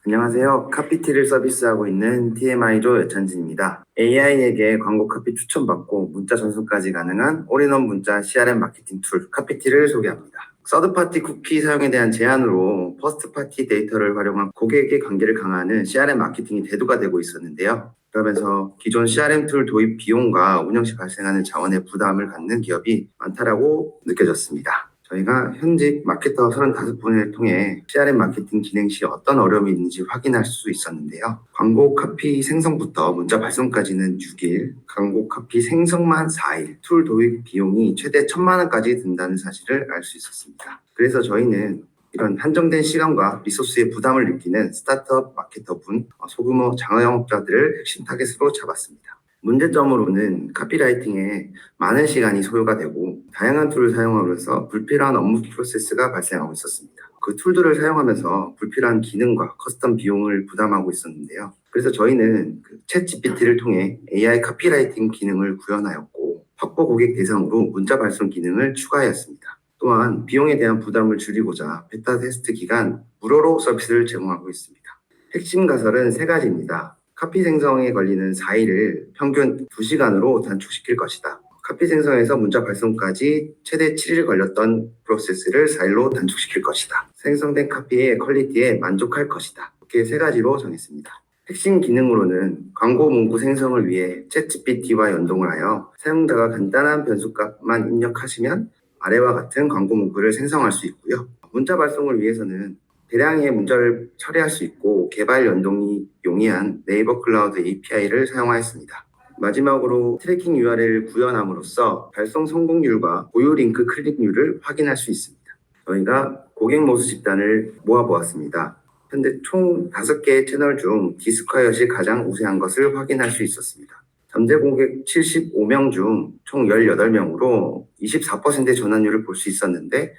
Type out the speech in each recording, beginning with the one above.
안녕하세요. 카피티를 서비스하고 있는 TMI조 여찬진입니다. AI에게 광고 카피 추천받고 문자 전송까지 가능한 올인원 문자 CRM 마케팅 툴 카피티를 소개합니다. 서드파티 쿠키 사용에 대한 제한으로 퍼스트파티 데이터를 활용한 고객의 관계를 강화하는 CRM 마케팅이 대두가 되고 있었는데요. 그러면서 기존 CRM 툴 도입 비용과 운영 시 발생하는 자원의 부담을 갖는 기업이 많다라고 느껴졌습니다. 저희가 현직 마케터 35분을 통해 CRM 마케팅 진행 시 어떤 어려움이 있는지 확인할 수 있었는데요. 광고 카피 생성부터 문자 발송까지는 6일, 광고 카피 생성만 4일, 툴 도입 비용이 최대 1,000만 원까지 든다는 사실을 알 수 있었습니다. 그래서 저희는 이런 한정된 시간과 리소스의 부담을 느끼는 스타트업 마케터분, 소규모 장어 영업자들을 핵심 타겟으로 잡았습니다. 문제점으로는 카피라이팅에 많은 시간이 소요가 되고 다양한 툴을 사용하면서 불필요한 업무 프로세스가 발생하고 있었습니다. 그 툴들을 사용하면서 불필요한 기능과 커스텀 비용을 부담하고 있었는데요. 그래서 저희는 챗 GPT를 통해 AI 카피라이팅 기능을 구현하였고 확보 고객 대상으로 문자 발송 기능을 추가하였습니다. 또한 비용에 대한 부담을 줄이고자 베타 테스트 기간 무료로 서비스를 제공하고 있습니다. 핵심 가설은 3가지입니다. 카피 생성에 걸리는 4일을 평균 2시간으로 단축시킬 것이다. 카피 생성에서 문자 발송까지 최대 7일 걸렸던 프로세스를 4일로 단축시킬 것이다. 생성된 카피의 퀄리티에 만족할 것이다. 이렇게 3가지로 정했습니다. 핵심 기능으로는 광고 문구 생성을 위해 챗GPT와 연동을 하여 사용자가 간단한 변수값만 입력하시면 아래와 같은 광고 문구를 생성할 수 있고요. 문자 발송을 위해서는 대량의 문자를 처리할 수 있고 개발 연동이 용이한 네이버 클라우드 API를 사용하였습니다. 마지막으로 트래킹 URL을 구현함으로써 발송 성공률과 고유 링크 클릭률을 확인할 수 있습니다. 저희가 고객 모수 집단을 모아보았습니다. 현재 총 5개의 채널 중 디스콰이엇이 가장 우세한 것을 확인할 수 있었습니다. 잠재 고객 75명 중 총 18명으로 24%의 전환율을 볼 수 있었는데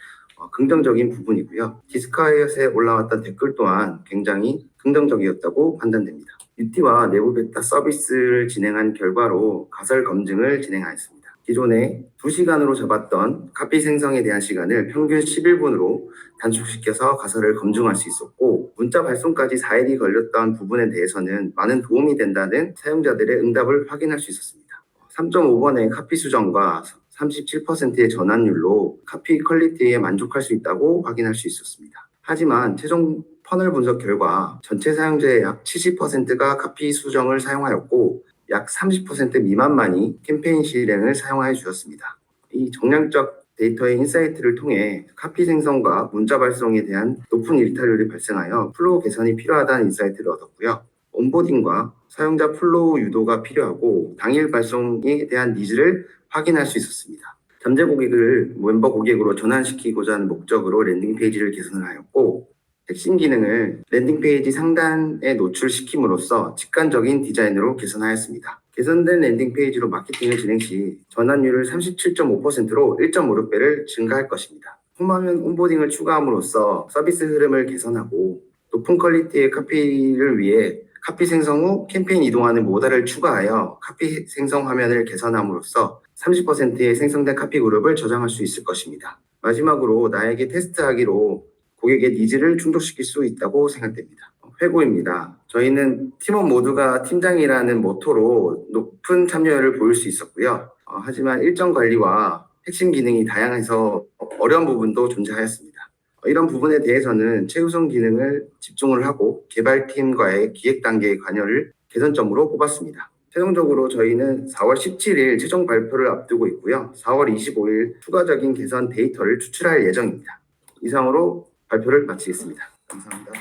긍정적인 부분이고요. 디스콰이엇에 올라왔던 댓글 또한 굉장히 긍정적이었다고 판단됩니다. UT와 내부 베타 서비스를 진행한 결과로 가설 검증을 진행하였습니다. 기존에 2시간으로 잡았던 카피 생성에 대한 시간을 평균 11분으로 단축시켜서 가설을 검증할 수 있었고 문자 발송까지 4일이 걸렸던 부분에 대해서는 많은 도움이 된다는 사용자들의 응답을 확인할 수 있었습니다. 3.5번의 카피 수정과 37%의 전환율로 카피 퀄리티에 만족할 수 있다고 확인할 수 있었습니다. 하지만 최종 퍼널 분석 결과 전체 사용자의 약 70%가 카피 수정을 사용하였고 약 30% 미만만이 캠페인 실행을 사용하여 주었습니다. 이 정량적 데이터의 인사이트를 통해 카피 생성과 문자 발송에 대한 높은 일탈률이 발생하여 플로우 개선이 필요하다는 인사이트를 얻었고요. 온보딩과 사용자 플로우 유도가 필요하고 당일 발송에 대한 니즈를 확인할 수 있었습니다. 잠재 고객을 멤버 고객으로 전환시키고자 하는 목적으로 랜딩 페이지를 개선을 하였고 핵심 기능을 랜딩 페이지 상단에 노출시킴으로써 직관적인 디자인으로 개선하였습니다. 개선된 랜딩 페이지로 마케팅을 진행 시 전환율을 37.5%로 1.56배를 증가할 것입니다. 홈화면 온보딩을 추가함으로써 서비스 흐름을 개선하고 높은 퀄리티의 카피를 위해 카피 생성 후 캠페인 이동하는 모달을 추가하여 카피 생성 화면을 개선함으로써 30%의 생성된 카피 그룹을 저장할 수 있을 것입니다. 마지막으로 나에게 테스트하기로 고객의 니즈를 충족시킬 수 있다고 생각됩니다. 회고입니다. 저희는 팀원 모두가 팀장이라는 모토로 높은 참여율을 보일 수 있었고요. 하지만 일정 관리와 핵심 기능이 다양해서 어려운 부분도 존재하였습니다. 이런 부분에 대해서는 최우선 기능을 집중을 하고 개발팀과의 기획 단계의 관여를 개선점으로 꼽았습니다. 최종적으로 저희는 4월 17일 최종 발표를 앞두고 있고요. 4월 25일 추가적인 개선 데이터를 추출할 예정입니다. 이상으로 발표를 마치겠습니다. 감사합니다.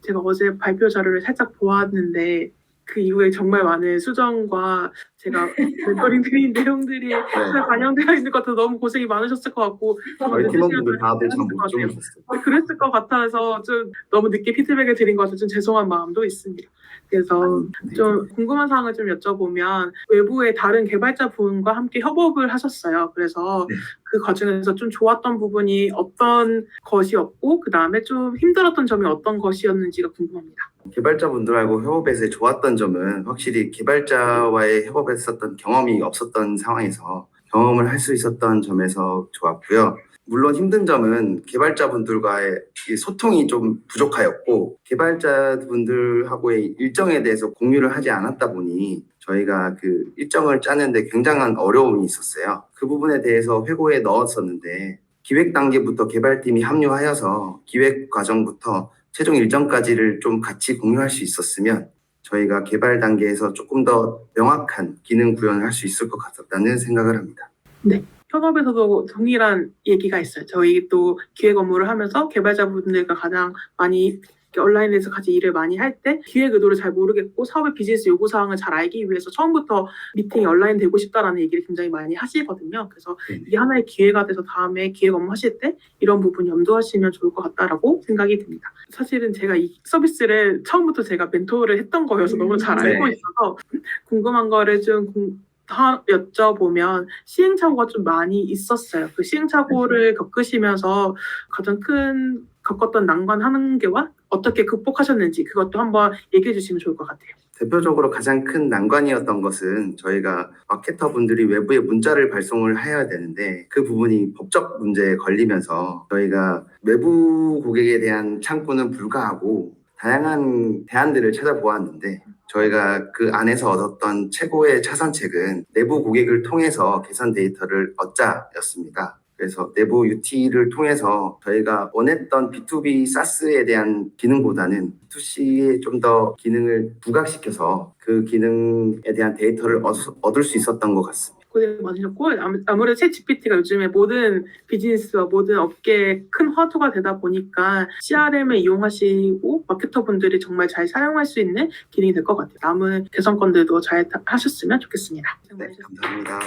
제가 어제 발표 자료를 살짝 보았는데 그 이후에 정말 많은 수정과 제가 멘토링 드린 내용들이 잘 반영되어 있는 것 같아서 너무 고생이 많으셨을 것 같고 저희 팀원분들 다들 참 못 주무셨어요. 그랬을 것 같아서 좀 너무 늦게 피드백을 드린 것 같아서 좀 죄송한 마음도 있습니다. 그래서 좀 궁금한 사항을 좀 여쭤보면 외부의 다른 개발자분과 함께 협업을 하셨어요. 그래서 그 과정에서 좀 좋았던 부분이 어떤 것이었고 그 다음에 좀 힘들었던 점이 어떤 것이었는지가 궁금합니다. 개발자분들하고 협업에서 좋았던 점은 확실히 개발자와의 협업했었던 경험이 없었던 상황에서 경험을 할 수 있었던 점에서 좋았고요. 물론 힘든 점은 개발자분들과의 이 소통이 좀 부족하였고 개발자분들하고의 일정에 대해서 공유를 하지 않았다 보니 저희가 그 일정을 짜는데 굉장한 어려움이 있었어요. 그 부분에 대해서 회고에 넣었었는데 기획 단계부터 개발팀이 합류하여서 기획 과정부터 최종 일정까지를 좀 같이 공유할 수 있었으면 저희가 개발 단계에서 조금 더 명확한 기능 구현을 할 수 있을 것 같다는 생각을 합니다. 현업에서도 동일한 얘기가 있어요. 저희 또 기획 업무를 하면서 개발자분들과 가장 많이 이렇게 온라인에서 같이 일을 많이 할 때 기획 의도를 잘 모르겠고 사업의 비즈니스 요구사항을 잘 알기 위해서 처음부터 미팅이 온라인 되고 싶다라는 얘기를 굉장히 많이 하시거든요. 그래서 이게 하나의 기회가 돼서 다음에 기획 업무 하실 때 이런 부분 염두하시면 좋을 것 같다라고 생각이 듭니다. 사실은 제가 이 서비스를 처음부터 제가 멘토를 했던 거여서 너무 잘 알고 네. 있어서 궁금한 거를 좀 여쭤보면 시행착오가 좀 많이 있었어요. 그 시행착오를 겪으시면서 가장 큰 겪었던 난관 한 개와 어떻게 극복하셨는지 그것도 한번 얘기해 주시면 좋을 것 같아요. 대표적으로 가장 큰 난관이었던 것은 저희가 마케터분들이 외부에 문자를 발송을 해야 되는데 그 부분이 법적 문제에 걸리면서 저희가 외부 고객에 대한 창구는 불가하고 다양한 대안들을 찾아보았는데 저희가 그 안에서 얻었던 최고의 차선책은 내부 고객을 통해서 개선 데이터를 얻자였습니다. 그래서 내부 UT를 통해서 저희가 원했던 B2B SaaS에 대한 기능보다는 B2C에 좀 더 기능을 부각시켜서 그 기능에 대한 데이터를 얻을 수 있었던 것 같습니다. 고생 많으셨고 아무래도 챗GPT가 요즘에 모든 비즈니스와 모든 업계에 큰 화두가 되다 보니까 CRM을 이용하시고 마케터분들이 정말 잘 사용할 수 있는 기능이 될 것 같아요. 남은 개선건들도 잘 하셨으면 좋겠습니다. 네, 감사합니다.